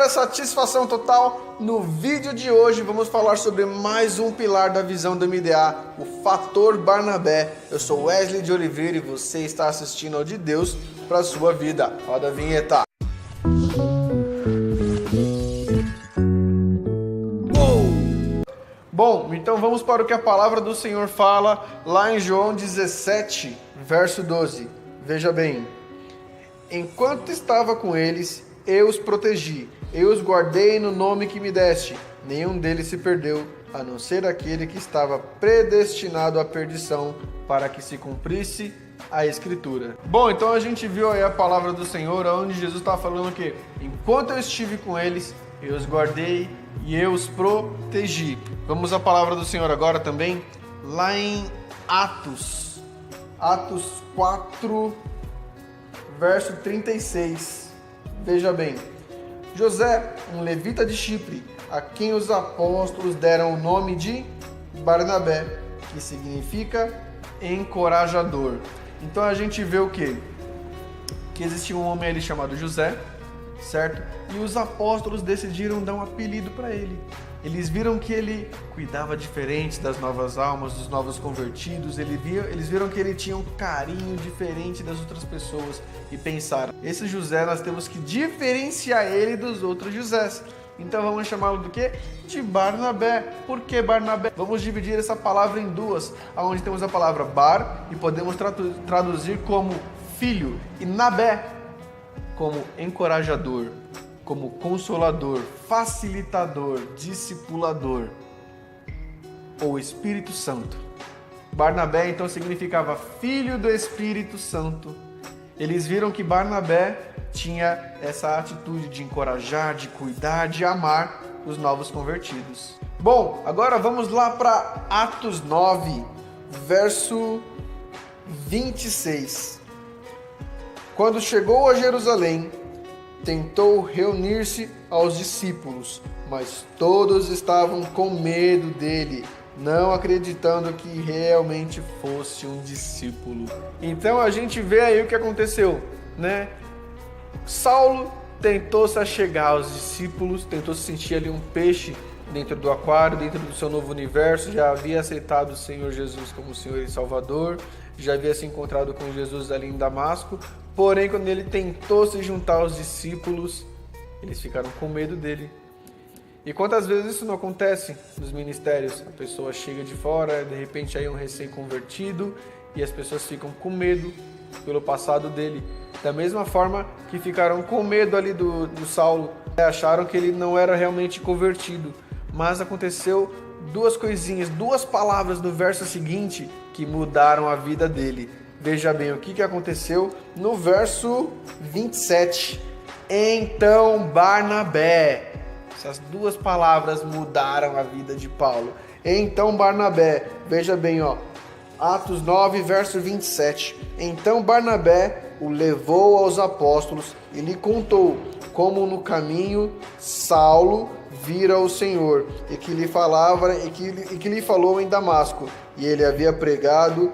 galera, satisfação total. No vídeo de hoje vamos falar sobre mais um pilar da visão do MDA, o fator Barnabé. Eu sou Wesley de Oliveira e você está assistindo ao De Deus para a sua vida. Roda a vinheta. Bom, então vamos para o que a palavra do Senhor fala lá em João 17, verso 12. Veja bem: enquanto estava com eles, eu os protegi, eu os guardei no nome que me deste. Nenhum deles se perdeu, a não ser aquele que estava predestinado à perdição, para que se cumprisse a Escritura. Bom, então a gente viu aí a palavra do Senhor, onde Jesus está falando que enquanto eu estive com eles, eu os guardei e eu os protegi. Vamos à palavra do Senhor agora também, lá em Atos 4, verso 36. Veja bem: José, um levita de Chipre, a quem os apóstolos deram o nome de Barnabé, que significa encorajador. Então a gente vê o quê? Que existia um homem ali chamado José, certo? E os apóstolos decidiram dar um apelido para ele. Eles viram que ele cuidava diferente das novas almas, dos novos convertidos. Eles viram que ele tinha um carinho diferente das outras pessoas e pensaram: esse José, nós temos que diferenciar ele dos outros Josés. Então vamos chamá-lo do quê? De Barnabé. Por que Barnabé? Vamos dividir essa palavra em duas, onde temos a palavra bar e podemos traduzir como filho, e nabé como encorajador, como consolador, facilitador, discipulador, ou Espírito Santo. Barnabé então significava filho do Espírito Santo. Eles viram que Barnabé tinha essa atitude de encorajar, de cuidar, de amar os novos convertidos. Bom, agora vamos lá para Atos 9, verso 26. Quando chegou a Jerusalém, tentou reunir-se aos discípulos, mas todos estavam com medo dele, não acreditando que realmente fosse um discípulo. Então a gente vê aí o que aconteceu, né? Saulo tentou se achegar aos discípulos, tentou se sentir ali um peixe dentro do aquário, dentro do seu novo universo, já havia aceitado o Senhor Jesus como Senhor e Salvador, já havia se encontrado com Jesus ali em Damasco, porém quando ele tentou se juntar aos discípulos, eles ficaram com medo dele. E quantas vezes isso não acontece nos ministérios? A pessoa chega de fora, de repente aí um recém-convertido, e as pessoas ficam com medo pelo passado dele. Da mesma forma que ficaram com medo ali do Saulo, acharam que ele não era realmente convertido. Mas aconteceu duas coisinhas, duas palavras no verso seguinte que mudaram a vida dele. Veja bem o que aconteceu no verso 27. Então Barnabé. Essas duas palavras mudaram a vida de Paulo. Então Barnabé, veja bem, Atos 9, verso 27. Então Barnabé o levou aos apóstolos e lhe contou como no caminho Saulo vira o Senhor e que lhe falou em Damasco, e ele havia pregado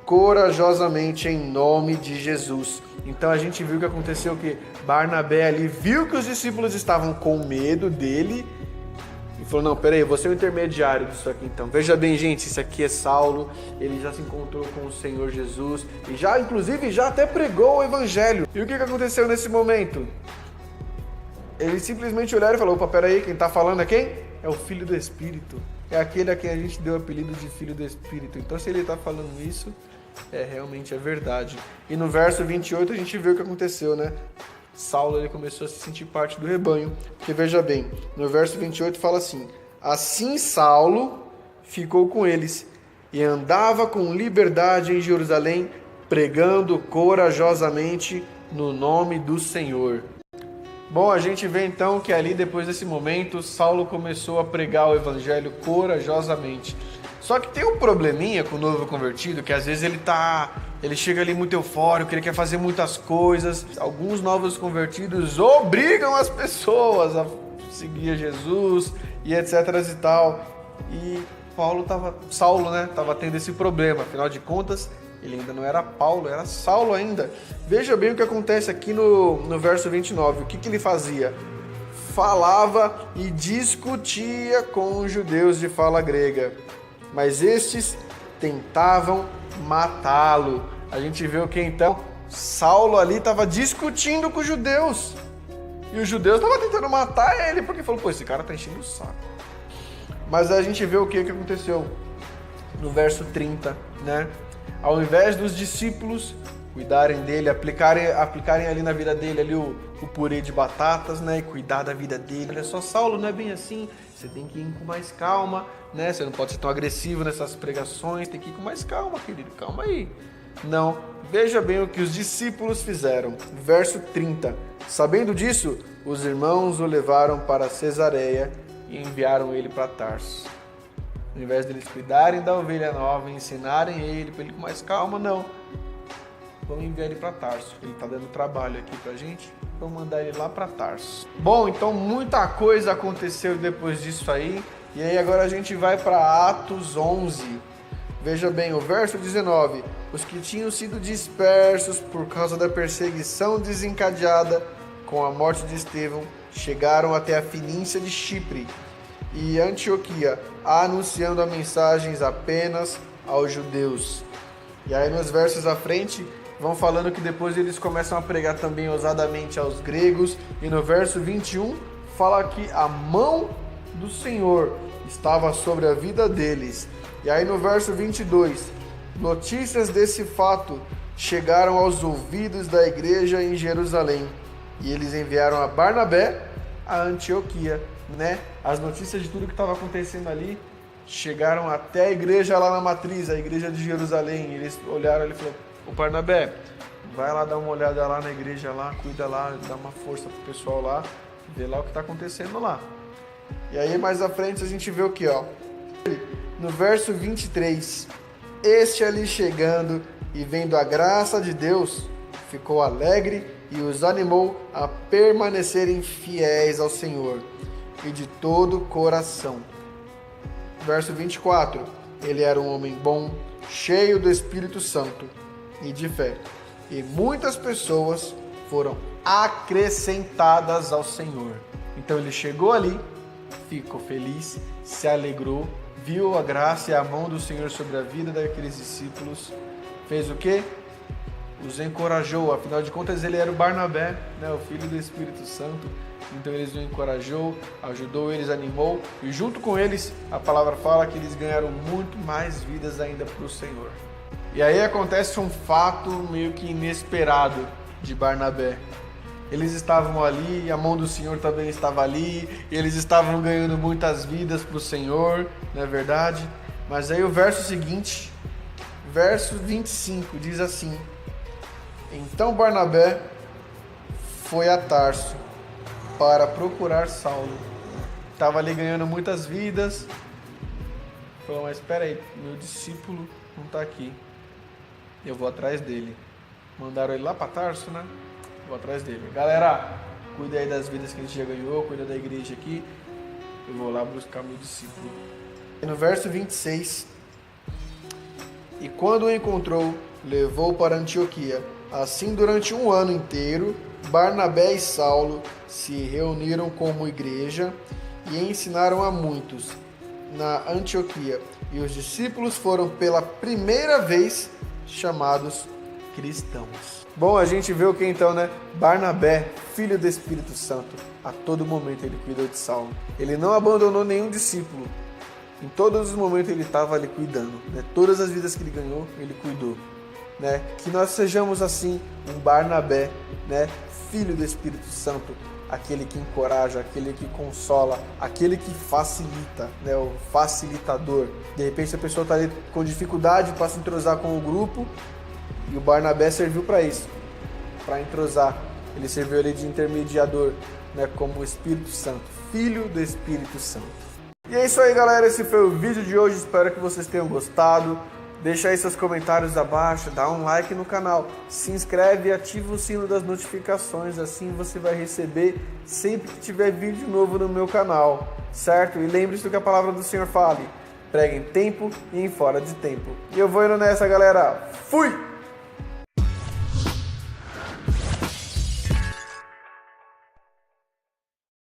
corajosamente em nome de Jesus. Então a gente viu que aconteceu que Barnabé ali viu que os discípulos estavam com medo dele e falou: não, peraí, você é o intermediário disso aqui então. Veja bem, gente, isso aqui é Saulo, ele já se encontrou com o Senhor Jesus e inclusive já até pregou o evangelho. E o que aconteceu nesse momento? Eles simplesmente olharam e falaram: opa, peraí, quem está falando é quem? É o Filho do Espírito. É aquele a quem a gente deu o apelido de Filho do Espírito. Então se ele está falando isso, realmente é verdade. E no verso 28 a gente vê o que aconteceu, né? Saulo ele começou a se sentir parte do rebanho. Porque veja bem, no verso 28 fala assim: assim Saulo ficou com eles e andava com liberdade em Jerusalém, pregando corajosamente no nome do Senhor. Bom, a gente vê então que ali depois desse momento, Saulo começou a pregar o evangelho corajosamente. Só que tem um probleminha com o novo convertido, que às vezes ele chega ali muito eufórico, ele quer fazer muitas coisas. Alguns novos convertidos obrigam as pessoas a seguir a Jesus e etc e tal. E Saulo, né, estava tendo esse problema. Afinal de contas, ele ainda não era Paulo, era Saulo ainda. Veja bem o que acontece aqui no verso 29. O que ele fazia? falava e discutia com os judeus de fala grega, mas estes tentavam matá-lo. A gente vê o que então? Saulo ali estava discutindo com os judeus. E os judeus estavam tentando matar ele, porque falou, pô, esse cara tá enchendo o saco. Mas a gente vê o que aconteceu no verso 30, né? Ao invés dos discípulos cuidarem dele, aplicarem ali na vida dele ali o purê de batatas, né? E cuidar da vida dele. Olha só, Saulo, não é bem assim. Você tem que ir com mais calma, né? Você não pode ser tão agressivo nessas pregações. Tem que ir com mais calma, querido. Calma aí. Não. Veja bem o que os discípulos fizeram. Verso 30. Sabendo disso, os irmãos o levaram para Cesareia e enviaram ele para Tarso. Ao invés deles cuidarem da ovelha nova, ensinarem ele para ele com mais calma, não. Vamos enviar ele para Tarso. Ele está dando trabalho aqui para a gente. Vamos mandar ele lá para Tarso. Bom, então muita coisa aconteceu depois disso aí. E aí agora a gente vai para Atos 11. Veja bem, o verso 19. Os que tinham sido dispersos por causa da perseguição desencadeada com a morte de Estevão chegaram até a Fenícia de Chipre e Antioquia, anunciando a mensagens apenas aos judeus. E aí nos versos à frente vão falando que depois eles começam a pregar também ousadamente aos gregos. E no verso 21 fala que a mão do Senhor estava sobre a vida deles. E aí no verso 22, notícias desse fato chegaram aos ouvidos da igreja em Jerusalém. E eles enviaram a Barnabé a Antioquia, né? As notícias de tudo que estava acontecendo ali chegaram até a igreja lá na matriz, a igreja de Jerusalém. E eles olharam e falaram, ô Barnabé, vai lá dar uma olhada lá na igreja lá, cuida lá, dá uma força pro pessoal lá, vê lá o que está acontecendo lá. E aí mais à frente a gente vê o que, ó? No verso 23, este ali chegando e vendo a graça de Deus, ficou alegre e os animou a permanecerem fiéis ao Senhor e de todo o coração. Verso 24, ele era um homem bom, cheio do Espírito Santo e de fé, e muitas pessoas foram acrescentadas ao Senhor. Então ele chegou ali, ficou feliz, se alegrou, viu a graça e a mão do Senhor sobre a vida daqueles discípulos, fez o quê? Os encorajou, afinal de contas ele era o Barnabé, né, o filho do Espírito Santo. Então eles o encorajou, ajudou eles, animou, e junto com eles a palavra fala que eles ganharam muito mais vidas ainda para o Senhor. E aí acontece um fato meio que inesperado de Barnabé. Eles estavam ali, a mão do Senhor também estava ali, eles estavam ganhando muitas vidas para o Senhor, não é verdade? Mas aí o verso seguinte, verso 25, diz assim: então Barnabé foi a Tarso para procurar Saulo. Estava ali ganhando muitas vidas. Falou, mas espera aí, meu discípulo não está aqui. Eu vou atrás dele. Mandaram ele lá para Tarso, né? Vou atrás dele. Galera, cuida aí das vidas que a gente já ganhou, cuida da igreja aqui. Eu vou lá buscar meu discípulo. E no verso 26, e quando o encontrou, levou para Antioquia. Assim, durante um ano inteiro, Barnabé e Saulo se reuniram como igreja e ensinaram a muitos na Antioquia. E os discípulos foram pela primeira vez chamados cristãos. Bom, a gente vê o que então, né? Barnabé, filho do Espírito Santo, a todo momento ele cuidou de Saulo. Ele não abandonou nenhum discípulo. Em todos os momentos ele estava ali cuidando, né? Todas as vidas que ele ganhou, ele cuidou. Né? Que nós sejamos assim um Barnabé, né? Filho do Espírito Santo, aquele que encoraja, aquele que consola, aquele que facilita, né? O facilitador. De repente a pessoa está ali com dificuldade para se entrosar com o grupo e o Barnabé serviu para isso, para entrosar. Ele serviu ali de intermediador, né? Como o Espírito Santo, Filho do Espírito Santo. E é isso aí, galera, esse foi o vídeo de hoje, espero que vocês tenham gostado. Deixa aí seus comentários abaixo, dá um like no canal, se inscreve e ativa o sino das notificações, assim você vai receber sempre que tiver vídeo novo no meu canal, certo? E lembre-se do que a palavra do Senhor fala, pregue em tempo e em fora de tempo. E eu vou indo nessa, galera. Fui!